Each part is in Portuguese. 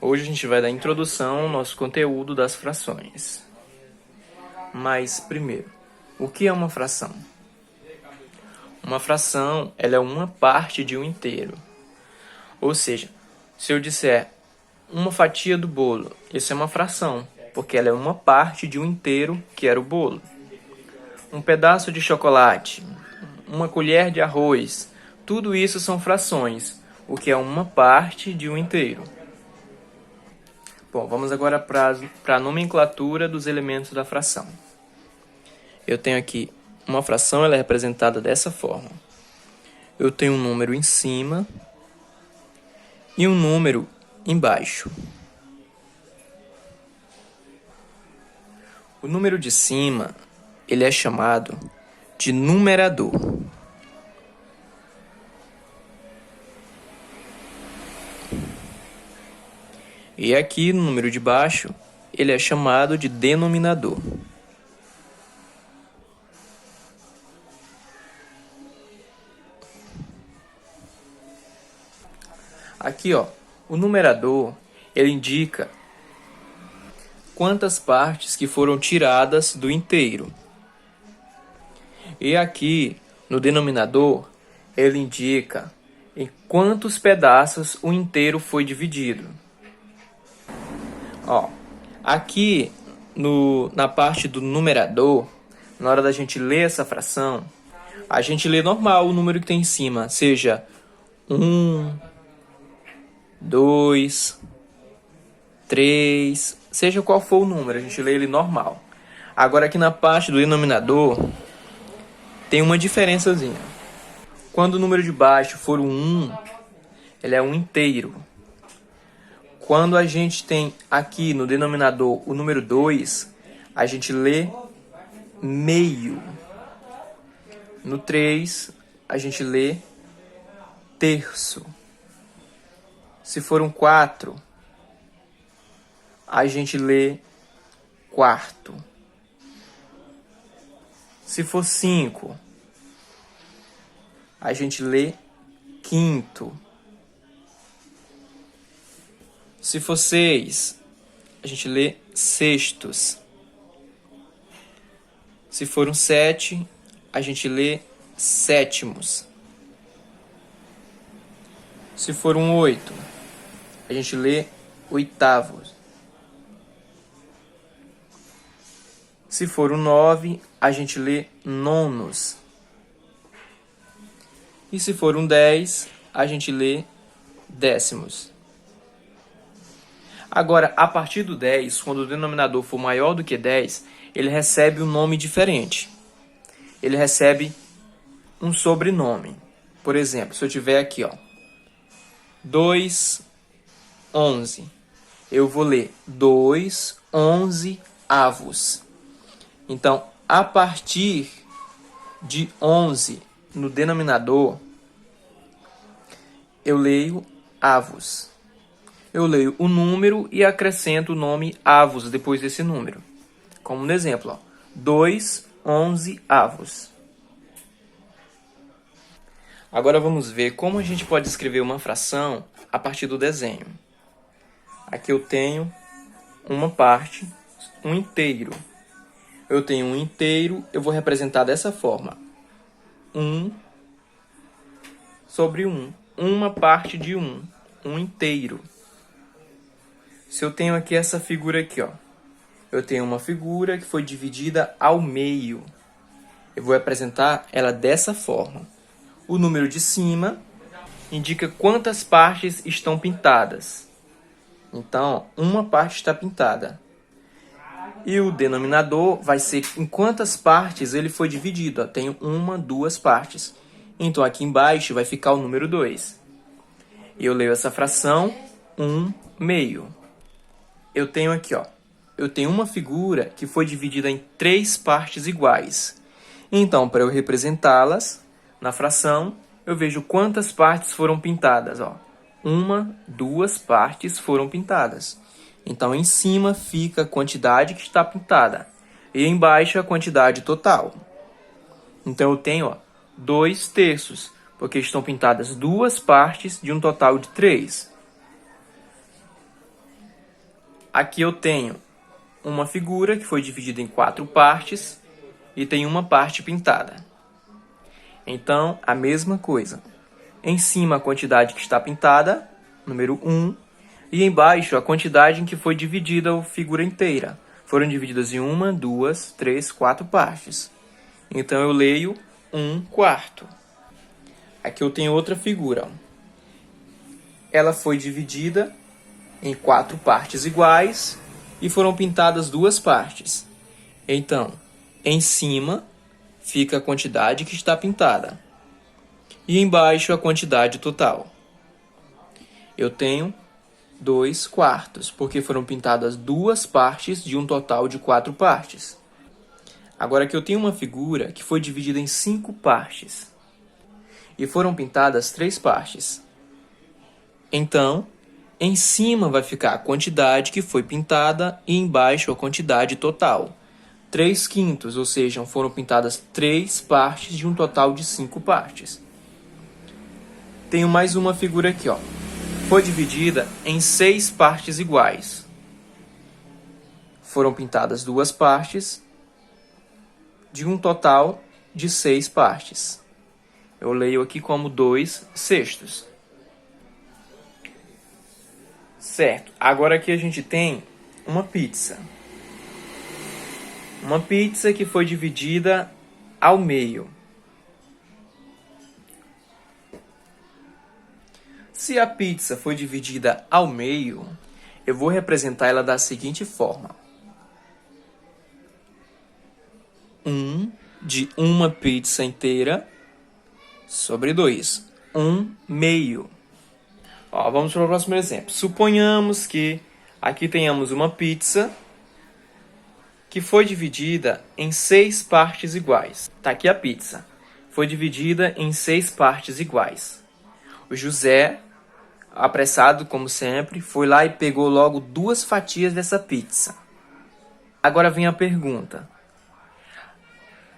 Hoje a gente vai dar introdução ao nosso conteúdo das frações. Mas, primeiro, o que é uma fração? Uma fração, ela é uma parte de um inteiro. Ou seja, se eu disser uma fatia do bolo, isso é uma fração, porque ela é uma parte de um inteiro que era o bolo. Um pedaço de chocolate, uma colher de arroz, tudo isso são frações, o que é uma parte de um inteiro. Bom, vamos agora para a nomenclatura dos elementos da fração. Eu tenho aqui uma fração, ela é representada dessa forma. Eu tenho um número em cima e um número embaixo. O número de cima, ele é chamado de numerador. E aqui, no número de baixo, ele é chamado de denominador. Aqui, ó, o numerador, ele indica quantas partes que foram tiradas do inteiro. E aqui, no denominador, ele indica em quantos pedaços o inteiro foi dividido. Ó, aqui na parte do numerador, na hora da gente ler essa fração, a gente lê normal o número que tem em cima, seja 1, 2, 3, seja qual for o número, a gente lê ele normal. Agora aqui na parte do denominador, tem uma diferençazinha. Quando o número de baixo for o 1, ele é um inteiro. Quando a gente tem aqui no denominador o número 2, a gente lê meio. No 3, a gente lê terço. Se for um 4, a gente lê quarto. Se for 5, a gente lê quinto. Se for 6, a gente lê sextos. Se for um 7, a gente lê sétimos. Se for um 8, a gente lê oitavos. Se for um 9, a gente lê nonos. E se for um 10, a gente lê décimos. Agora, a partir do 10, quando o denominador for maior do que 10, ele recebe um nome diferente. Ele recebe um sobrenome. Por exemplo, se eu tiver aqui, ó, 2, 11, eu vou ler 2, 11 avos. Então, a partir de 11 no denominador, eu leio avos. Eu leio o número e acrescento o nome avos depois desse número. Como no exemplo, ó, 2, 11 avos. Agora vamos ver como a gente pode escrever uma fração a partir do desenho. Aqui eu tenho uma parte, um inteiro. Eu tenho um inteiro, eu vou representar dessa forma. 1 sobre 1. Uma parte de 1. Um inteiro. Se eu tenho aqui essa figura aqui, ó. Eu tenho uma figura que foi dividida ao meio. Eu vou apresentar ela dessa forma. O número de cima indica quantas partes estão pintadas. Então, uma parte está pintada. E o denominador vai ser em quantas partes ele foi dividido. Ó, tenho 1, 2 partes. Então, aqui embaixo vai ficar o número 2. E eu leio essa fração 1 meio. Eu tenho aqui, ó. Eu tenho uma figura que foi dividida em 3 partes iguais. Então, para eu representá-las na fração, eu vejo quantas partes foram pintadas, ó. 1, 2 partes foram pintadas. Então, em cima fica a quantidade que está pintada. E embaixo a quantidade total. Então, eu tenho, ó, 2 terços, porque estão pintadas 2 partes de um total de 3. aqui eu tenho uma figura que foi dividida em 4 partes e tem uma parte pintada. Então, a mesma coisa. Em cima, a quantidade que está pintada, número 1, e embaixo, a quantidade em que foi dividida a figura inteira. Foram divididas em 1, 2, 3, 4 partes. Então, eu leio 1/4. Aqui eu tenho outra figura. Ela foi dividida em 4 partes iguais e foram pintadas 2 partes. Então, em cima fica a quantidade que está pintada e embaixo a quantidade total. Eu tenho 2/4, porque foram pintadas 2 partes de um total de 4 partes. Agora aqui eu tenho uma figura que foi dividida em 5 partes e foram pintadas 3 partes. Então, em cima vai ficar a quantidade que foi pintada e embaixo a quantidade total. 3/5, ou seja, foram pintadas 3 partes de um total de 5 partes. Tenho mais uma figura aqui, ó. Foi dividida em 6 partes iguais. Foram pintadas 2 partes de um total de 6 partes. Eu leio aqui como 2/6. Certo, agora aqui a gente tem uma pizza. Uma pizza que foi dividida ao meio. Se a pizza foi dividida ao meio, eu vou representar ela da seguinte forma. 1 de uma pizza inteira sobre 2. 1/2. Ó, vamos para o próximo exemplo. Suponhamos que aqui tenhamos uma pizza que foi dividida em 6 partes iguais. Tá aqui a pizza. Foi dividida em 6 partes iguais. O José, apressado como sempre, foi lá e pegou logo 2 fatias dessa pizza. Agora vem a pergunta.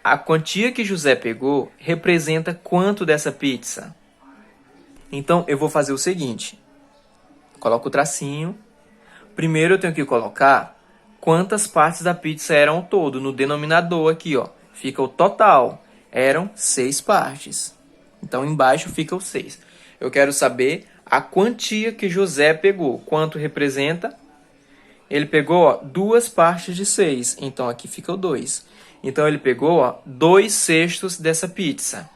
A quantia que José pegou representa quanto dessa pizza? Então, eu vou fazer o seguinte. Coloco o tracinho. Primeiro eu tenho que colocar quantas partes da pizza eram ao todo. No denominador aqui, ó, fica o total. Eram 6 partes. Então, embaixo fica o 6. Eu quero saber a quantia que José pegou. Quanto representa? Ele pegou, ó, 2 partes de 6. Então, aqui fica o 2. Então, ele pegou, ó, 2/6 dessa pizza.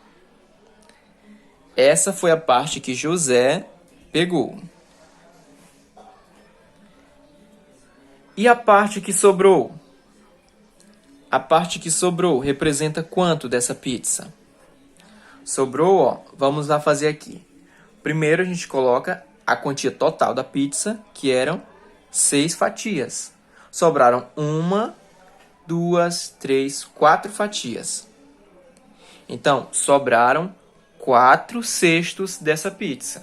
Essa foi a parte que José pegou. E a parte que sobrou? A parte que sobrou representa quanto dessa pizza? Sobrou, ó, vamos lá fazer aqui. Primeiro a gente coloca a quantia total da pizza, que eram 6 fatias. Sobraram 1, 2, 3, 4 fatias. Então, sobraram 4/6 dessa pizza.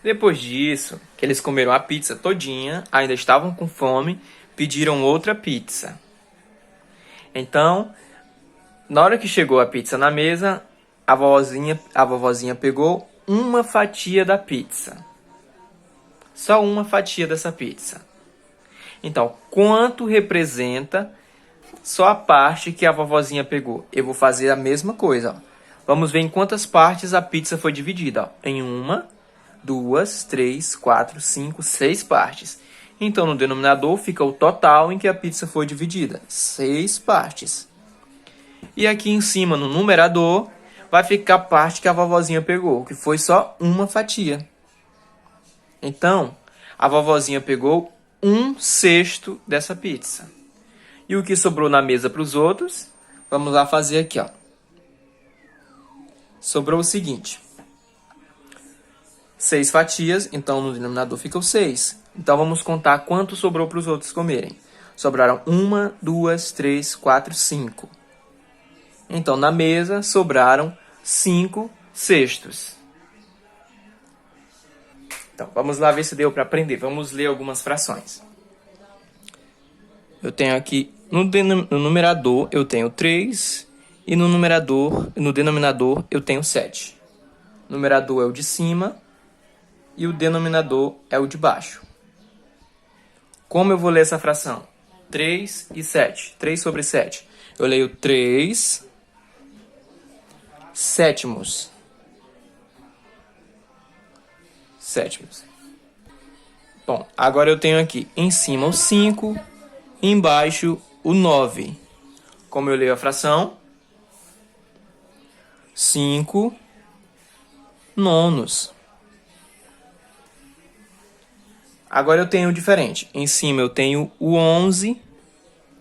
Depois disso, que eles comeram a pizza todinha, ainda estavam com fome, pediram outra pizza. Então, na hora que chegou a pizza na mesa, a vovozinha pegou uma fatia da pizza. Só uma fatia dessa pizza. Então, quanto representa só a parte que a vovozinha pegou? Eu vou fazer a mesma coisa, ó. Vamos ver em quantas partes a pizza foi dividida. Ó. Em 1, 2, 3, 4, 5, 6 partes. Então, no denominador fica o total em que a pizza foi dividida. 6 partes. E aqui em cima, no numerador, vai ficar a parte que a vovozinha pegou, que foi só uma fatia. Então, a vovozinha pegou 1/6 dessa pizza. E o que sobrou na mesa para os outros, vamos lá fazer aqui, ó. Sobrou o seguinte. 6 fatias, então no denominador fica o 6. Então vamos contar quanto sobrou para os outros comerem. Sobraram 1, 2, 3, 4, 5. Então na mesa sobraram 5/6. Então vamos lá ver se deu para aprender. Vamos ler algumas frações. Eu tenho aqui no numerador eu tenho 3 e no denominador eu tenho 7. O numerador é o de cima e o denominador é o de baixo. Como eu vou ler essa fração? 3 e 7. 3 sobre 7. Eu leio 3 sétimos. Sétimos. Bom, agora eu tenho aqui em cima o 5, embaixo o 9. Como eu leio a fração? 5 nonos. Agora eu tenho diferente. Em cima eu tenho o 11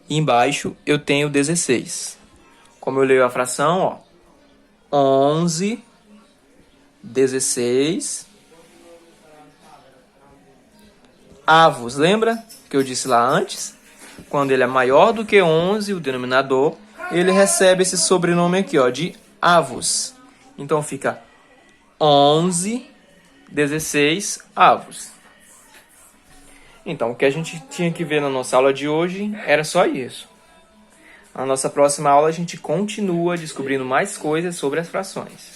e embaixo eu tenho o 16. Como eu leio a fração, ó. 11, 16 avos. Lembra que eu disse lá antes? Quando ele é maior do que 11, o denominador, ele recebe esse sobrenome aqui, ó, de avos. Então fica 11, 16 avos. Então, o que a gente tinha que ver na nossa aula de hoje era só isso. Na nossa próxima aula, a gente continua descobrindo mais coisas sobre as frações.